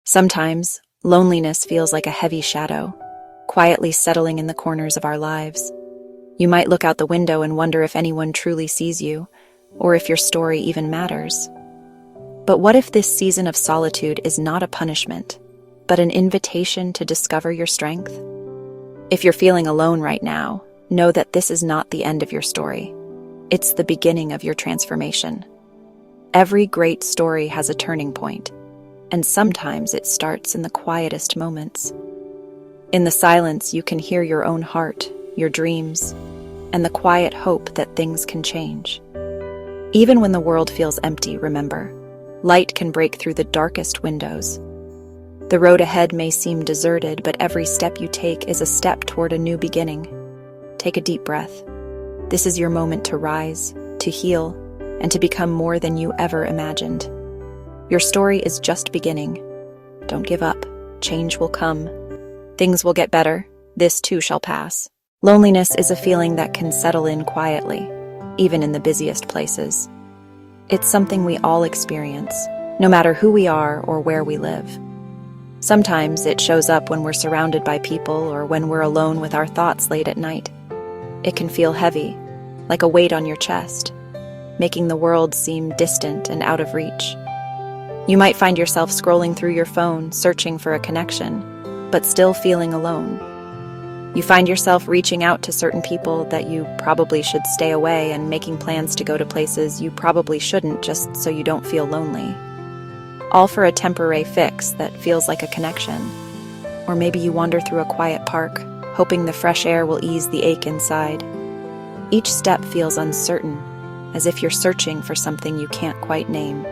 Sometimes, loneliness feels like a heavy shadow, quietly settling in the corners of our lives. You might look out the window and wonder if anyone truly sees you, or if your story even matters. But what if this season of solitude is not a punishment, but an invitation to discover your strength? If you're feeling alone right now, know that this is not the end of your story. It's the beginning of your transformation. Every great story has a turning point, and sometimes it starts in the quietest moments. In the silence, you can hear your own heart, your dreams, and the quiet hope that things can change. Even when the world feels empty, remember, light can break through the darkest windows. The road ahead may seem deserted, but every step you take is a step toward a new beginning. Take a deep breath. This is your moment to rise, to heal, and to become more than you ever imagined. Your story is just beginning. Don't give up. Change will come. Things will get better. This too shall pass. Loneliness is a feeling that can settle in quietly, even in the busiest places. It's something we all experience, no matter who we are or where we live. Sometimes it shows up when we're surrounded by people or when we're alone with our thoughts late at night. It can feel heavy, like a weight on your chest, making the world seem distant and out of reach. You might find yourself scrolling through your phone, searching for a connection, but still feeling alone. You find yourself reaching out to certain people that you probably should stay away and making plans to go to places you probably shouldn't just so you don't feel lonely. All for a temporary fix that feels like a connection. Or maybe you wander through a quiet park, hoping the fresh air will ease the ache inside. Each step feels uncertain, as if you're searching for something you can't quite name.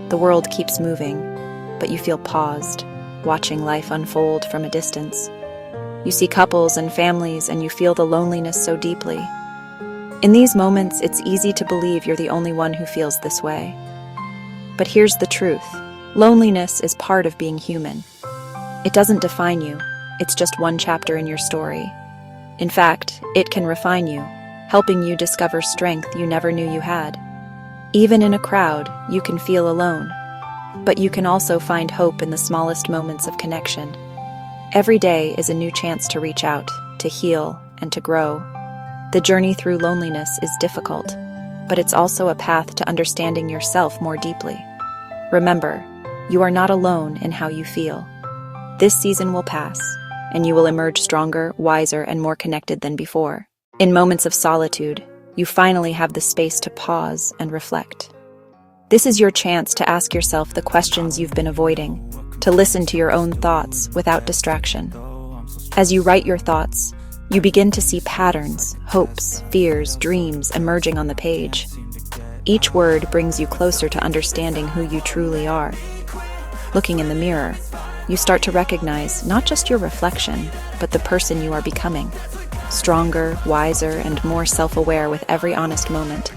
The world keeps moving, but you feel paused, watching life unfold from a distance. You see couples and families and you feel the loneliness so deeply. In these moments, it's easy to believe you're the only one who feels this way. But here's the truth. Loneliness is part of being human. It doesn't define you. It's just one chapter in your story. In fact, it can refine you, helping you discover strength you never knew you had. Even in a crowd, you can feel alone, but you can also find hope in the smallest moments of connection. Every day is a new chance to reach out, to heal, and to grow. The journey through loneliness is difficult, but it's also a path to understanding yourself more deeply. Remember, you are not alone in how you feel. This season will pass, and you will emerge stronger, wiser, and more connected than before. In moments of solitude, you finally have the space to pause and reflect. This is your chance to ask yourself the questions you've been avoiding, to listen to your own thoughts without distraction. As you write your thoughts, you begin to see patterns, hopes, fears, dreams emerging on the page. Each word brings you closer to understanding who you truly are. Looking in the mirror, you start to recognize not just your reflection, but the person you are becoming. Stronger, wiser, and more self-aware with every honest moment.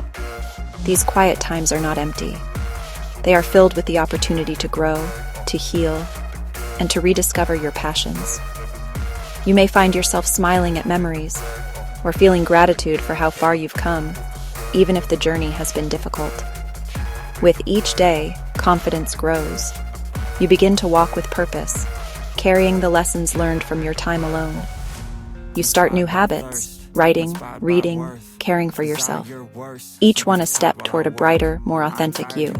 These quiet times are not empty. They are filled with the opportunity to grow, to heal, and to rediscover your passions. You may find yourself smiling at memories, or feeling gratitude for how far you've come, even if the journey has been difficult. With each day, confidence grows. You begin to walk with purpose, carrying the lessons learned from your time alone. You start new habits, writing, reading, caring for yourself. Each one a step toward a brighter, more authentic you.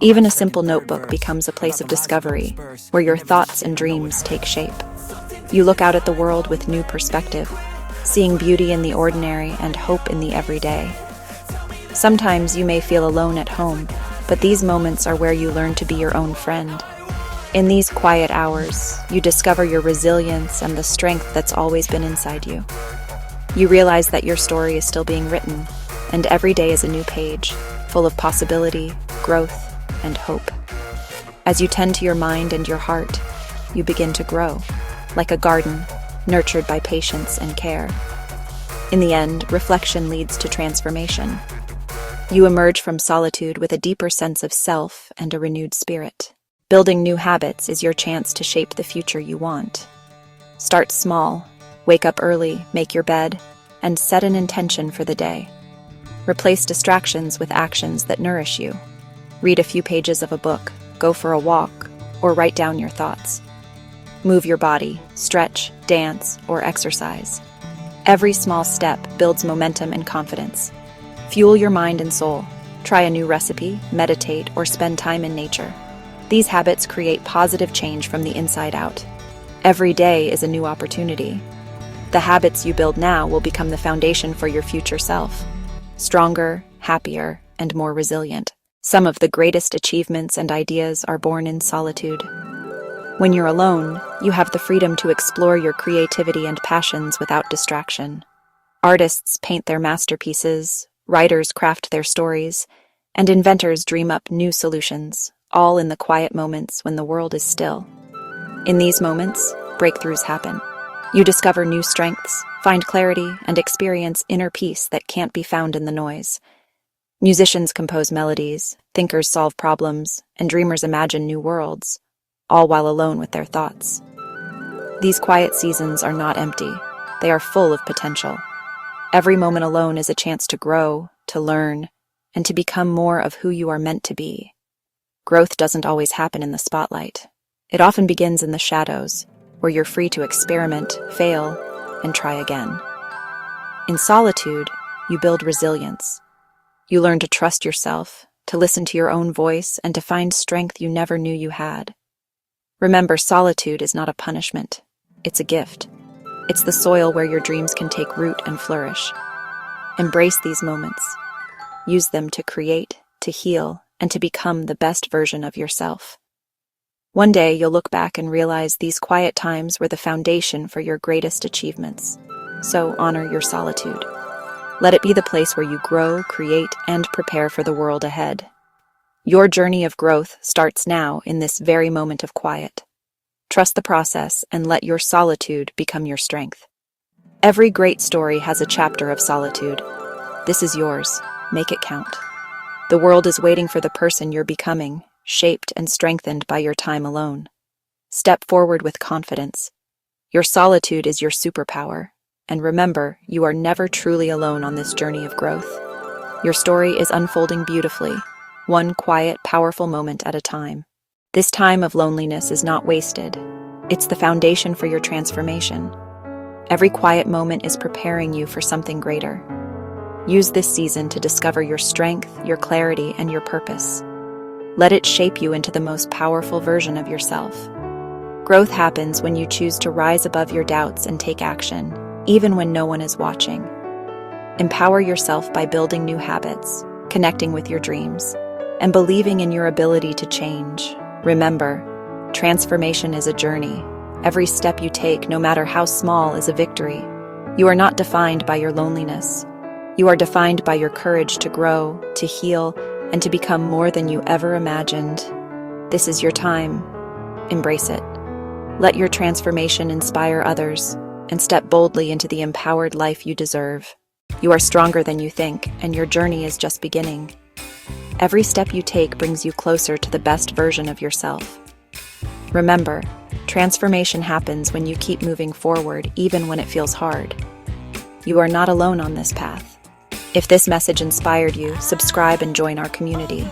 Even a simple notebook becomes a place of discovery, where your thoughts and dreams take shape. You look out at the world with new perspective, seeing beauty in the ordinary and hope in the everyday. Sometimes you may feel alone at home, but these moments are where you learn to be your own friend. In these quiet hours, you discover your resilience and the strength that's always been inside you. You realize that your story is still being written, and every day is a new page, full of possibility, growth, and hope. As you tend to your mind and your heart, you begin to grow, like a garden, nurtured by patience and care. In the end, reflection leads to transformation. You emerge from solitude with a deeper sense of self and a renewed spirit. Building new habits is your chance to shape the future you want. Start small, wake up early, make your bed, and set an intention for the day. Replace distractions with actions that nourish you. Read a few pages of a book, go for a walk, or write down your thoughts. Move your body, stretch, dance, or exercise. Every small step builds momentum and confidence. Fuel your mind and soul. Try a new recipe, meditate, or spend time in nature. These habits create positive change from the inside out. Every day is a new opportunity. The habits you build now will become the foundation for your future self. Stronger, happier, and more resilient. Some of the greatest achievements and ideas are born in solitude. When you're alone, you have the freedom to explore your creativity and passions without distraction. Artists paint their masterpieces, writers craft their stories, and inventors dream up new solutions, all in the quiet moments when the world is still. In these moments, breakthroughs happen. You discover new strengths, find clarity, and experience inner peace that can't be found in the noise. Musicians compose melodies, thinkers solve problems, and dreamers imagine new worlds, all while alone with their thoughts. These quiet seasons are not empty. They are full of potential. Every moment alone is a chance to grow, to learn, and to become more of who you are meant to be. Growth doesn't always happen in the spotlight. It often begins in the shadows, where you're free to experiment, fail, and try again. In solitude, you build resilience. You learn to trust yourself, to listen to your own voice, and to find strength you never knew you had. Remember, solitude is not a punishment. It's a gift. It's the soil where your dreams can take root and flourish. Embrace these moments. Use them to create, to heal, and to become the best version of yourself. One day, you'll look back and realize these quiet times were the foundation for your greatest achievements. So honor your solitude. Let it be the place where you grow, create, and prepare for the world ahead. Your journey of growth starts now in this very moment of quiet. Trust the process and let your solitude become your strength. Every great story has a chapter of solitude. This is yours. Make it count. The world is waiting for the person you're becoming, shaped and strengthened by your time alone. Step forward with confidence. Your solitude is your superpower. And remember, you are never truly alone on this journey of growth. Your story is unfolding beautifully, one quiet, powerful moment at a time. This time of loneliness is not wasted. It's the foundation for your transformation. Every quiet moment is preparing you for something greater. Use this season to discover your strength, your clarity, and your purpose. Let it shape you into the most powerful version of yourself. Growth happens when you choose to rise above your doubts and take action, even when no one is watching. Empower yourself by building new habits, connecting with your dreams, and believing in your ability to change. Remember, transformation is a journey. Every step you take, no matter how small, is a victory. You are not defined by your loneliness. You are defined by your courage to grow, to heal, and to become more than you ever imagined. This is your time. Embrace it. Let your transformation inspire others, and step boldly into the empowered life you deserve. You are stronger than you think, and your journey is just beginning. Every step you take brings you closer to the best version of yourself. Remember, transformation happens when you keep moving forward, even when it feels hard. You are not alone on this path. If this message inspired you, subscribe and join our community.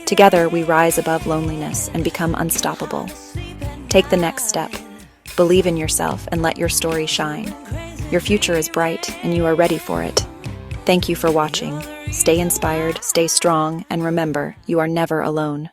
Together, we rise above loneliness and become unstoppable. Take the next step. Believe in yourself and let your story shine. Your future is bright, and you are ready for it. Thank you for watching. Stay inspired, stay strong, and remember, you are never alone.